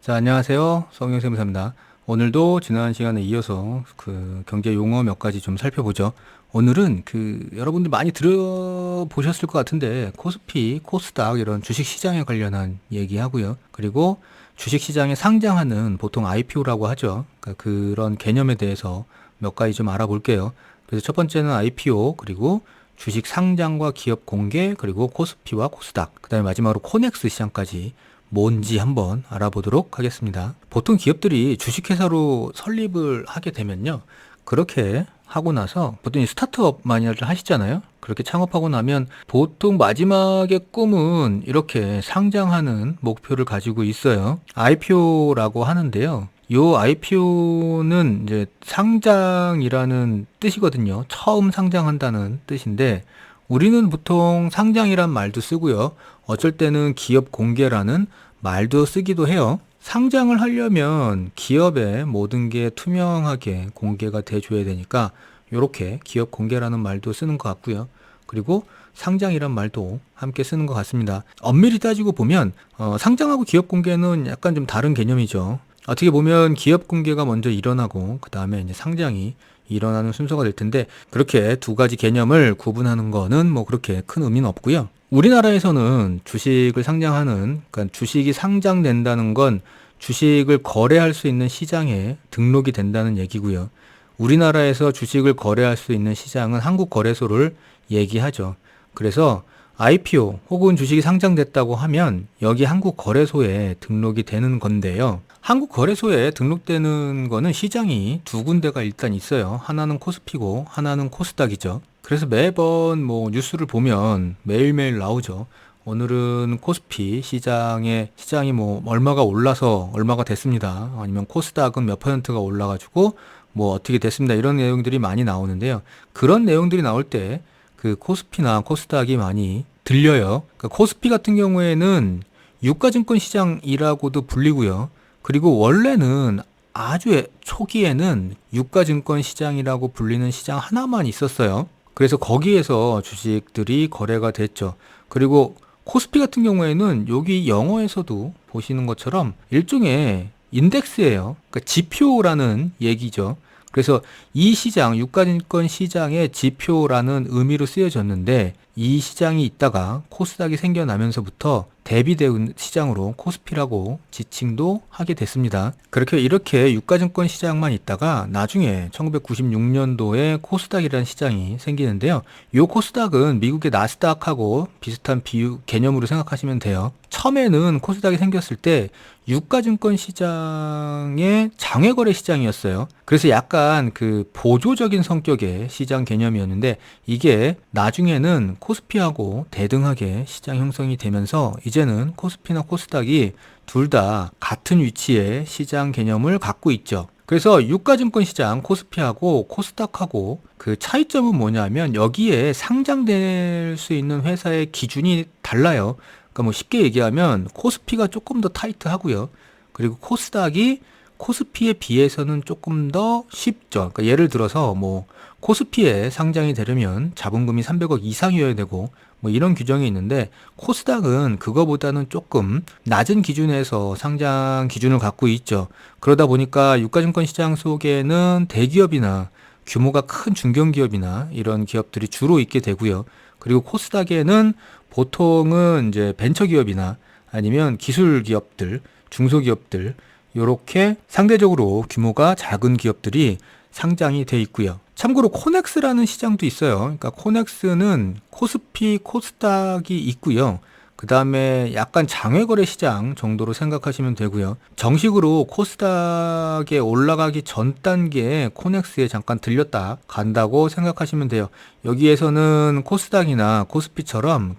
자, 안녕하세요. 성형세무사입니다. 오늘도 지난 시간에 이어서 경제 용어 몇 가지 좀 살펴보죠. 오늘은 여러분들 많이 들어보셨을 것 같은데 코스피, 코스닥 이런 주식 시장에 관련한 얘기하고요. 그리고 주식 시장에 상장하는 보통 IPO라고 하죠. 그러니까 그런 개념에 대해서 몇 가지 좀 알아볼게요. 그래서 첫 번째는 IPO, 그리고 주식 상장과 기업 공개, 그리고 코스피와 코스닥, 그다음에 마지막으로 코넥스 시장까지 뭔지 한번 알아보도록 하겠습니다. 보통 기업들이 주식회사로 설립을 하게 되면요. 그렇게 하고 나서 보통 스타트업 많이들 하시잖아요. 그렇게 창업하고 나면 보통 마지막의 꿈은 이렇게 상장하는 목표를 가지고 있어요. IPO라고 하는데요. 요 IPO는 이제 상장이라는 뜻이거든요. 처음 상장한다는 뜻인데 우리는 보통 상장이란 말도 쓰고요. 어쩔 때는 기업 공개라는 말도 쓰기도 해요. 상장을 하려면 기업의 모든 게 투명하게 공개가 돼줘야 되니까 이렇게 기업 공개라는 말도 쓰는 것 같고요. 그리고 상장이란 말도 함께 쓰는 것 같습니다. 엄밀히 따지고 보면 상장하고 기업 공개는 약간 좀 다른 개념이죠. 어떻게 보면 기업 공개가 먼저 일어나고 그 다음에 이제 상장이 일어나는 순서가 될 텐데 그렇게 두 가지 개념을 구분하는 거는 뭐 그렇게 큰 의미는 없고요. 우리나라에서는 주식을 상장하는, 그러니까 주식이 상장된다는 건 주식을 거래할 수 있는 시장에 등록이 된다는 얘기고요. 우리나라에서 주식을 거래할 수 있는 시장은 한국거래소를 얘기하죠. 그래서 IPO 혹은 주식이 상장됐다고 하면 여기 한국거래소에 등록이 되는 건데요. 한국거래소에 등록되는 거는 시장이 두 군데가 일단 있어요. 하나는 코스피고 하나는 코스닥이죠. 그래서 매번 뭐 뉴스를 보면 매일매일 나오죠. 오늘은 코스피 시장이 뭐 얼마가 올라서 얼마가 됐습니다. 아니면 코스닥은 몇 퍼센트가 올라가지고 뭐 어떻게 됐습니다. 이런 내용들이 많이 나오는데요. 그런 내용들이 나올 때 그 코스피나 코스닥이 많이 들려요. 그러니까 코스피 같은 경우에는 유가증권 시장이라고도 불리고요. 그리고 원래는 아주 초기에는 유가증권 시장이라고 불리는 시장 하나만 있었어요. 그래서 거기에서 주식들이 거래가 됐죠. 그리고 코스피 같은 경우에는 여기 영어에서도 보시는 것처럼 일종의 인덱스예요. 그러니까 지표라는 얘기죠. 그래서 이 시장, 유가증권 시장의 지표라는 의미로 쓰여졌는데 이 시장이 있다가 코스닥이 생겨나면서부터 대비되는 시장으로 코스피라고 지칭도 하게 됐습니다. 이렇게 유가증권 시장만 있다가 나중에 1996년도에 코스닥이라는 시장이 생기는데요. 이 코스닥은 미국의 나스닥하고 비슷한 개념으로 생각하시면 돼요. 처음에는 코스닥이 생겼을 때 유가증권 시장의 장외거래 시장이었어요. 그래서 약간 보조적인 성격의 시장 개념이었는데 이게 나중에는 코스피하고 대등하게 시장 형성이 되면서 이제는 코스피나 코스닥이 둘 다 같은 위치의 시장 개념을 갖고 있죠. 그래서 유가증권 시장 코스피하고 코스닥하고 그 차이점은 뭐냐면 여기에 상장될 수 있는 회사의 기준이 달라요. 그러니까 뭐 쉽게 얘기하면 코스피가 조금 더 타이트하고요. 그리고 코스닥이 코스피에 비해서는 조금 더 쉽죠. 그러니까 예를 들어서 뭐 코스피에 상장이 되려면 자본금이 300억 이상이어야 되고 뭐 이런 규정이 있는데 코스닥은 그거보다는 조금 낮은 기준에서 상장 기준을 갖고 있죠. 그러다 보니까 유가증권 시장 속에는 대기업이나 규모가 큰 중견기업이나 이런 기업들이 주로 있게 되고요. 그리고 코스닥에는 보통은 이제 벤처기업이나 아니면 기술기업들, 중소기업들 요렇게 상대적으로 규모가 작은 기업들이 상장이 돼 있고요. 참고로 코넥스라는 시장도 있어요. 그러니까 코넥스는 코스피, 코스닥이 있고요. 그 다음에 약간 장외거래 시장 정도로 생각하시면 되고요. 정식으로 코스닥에 올라가기 전 단계에 코넥스에 잠깐 들렸다 간다고 생각하시면 돼요. 여기에서는 코스닥이나 코스피처럼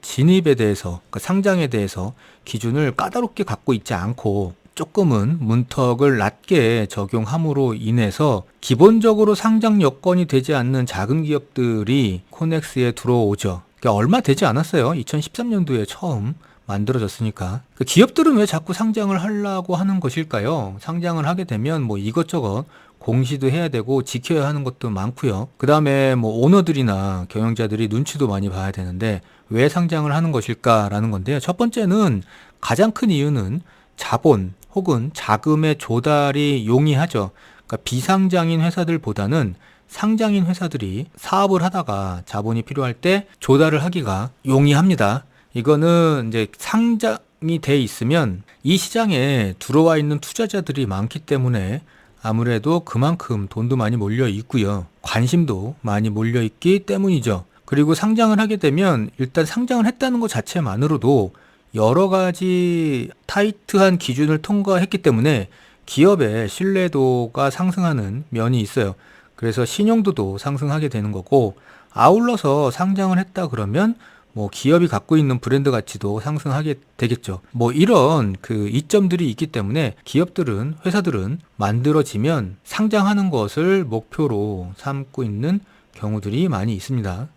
진입에 대해서, 그러니까 상장에 대해서 기준을 까다롭게 갖고 있지 않고 조금은 문턱을 낮게 적용함으로 인해서 기본적으로 상장 여건이 되지 않는 작은 기업들이 코넥스에 들어오죠. 그러니까 얼마 되지 않았어요. 2013년도에 처음 만들어졌으니까. 기업들은 왜 자꾸 상장을 하려고 하는 것일까요? 상장을 하게 되면 뭐 이것저것 공시도 해야 되고 지켜야 하는 것도 많고요. 그 다음에 뭐 오너들이나 경영자들이 눈치도 많이 봐야 되는데 왜 상장을 하는 것일까라는 건데요. 첫 번째는 가장 큰 이유는 자본 혹은 자금의 조달이 용이하죠. 그러니까 비상장인 회사들보다는 상장인 회사들이 사업을 하다가 자본이 필요할 때 조달을 하기가 용이합니다. 이거는 이제 상장이 돼 있으면 이 시장에 들어와 있는 투자자들이 많기 때문에 아무래도 그만큼 돈도 많이 몰려 있고요. 관심도 많이 몰려 있기 때문이죠. 그리고 상장을 하게 되면 일단 상장을 했다는 것 자체만으로도 여러 가지 타이트한 기준을 통과했기 때문에 기업의 신뢰도가 상승하는 면이 있어요. 그래서 신용도도 상승하게 되는 거고, 아울러서 상장을 했다 그러면 뭐 기업이 갖고 있는 브랜드 가치도 상승하게 되겠죠. 뭐 이런 그 이점들이 있기 때문에 기업들은, 회사들은 만들어지면 상장하는 것을 목표로 삼고 있는 경우들이 많이 있습니다.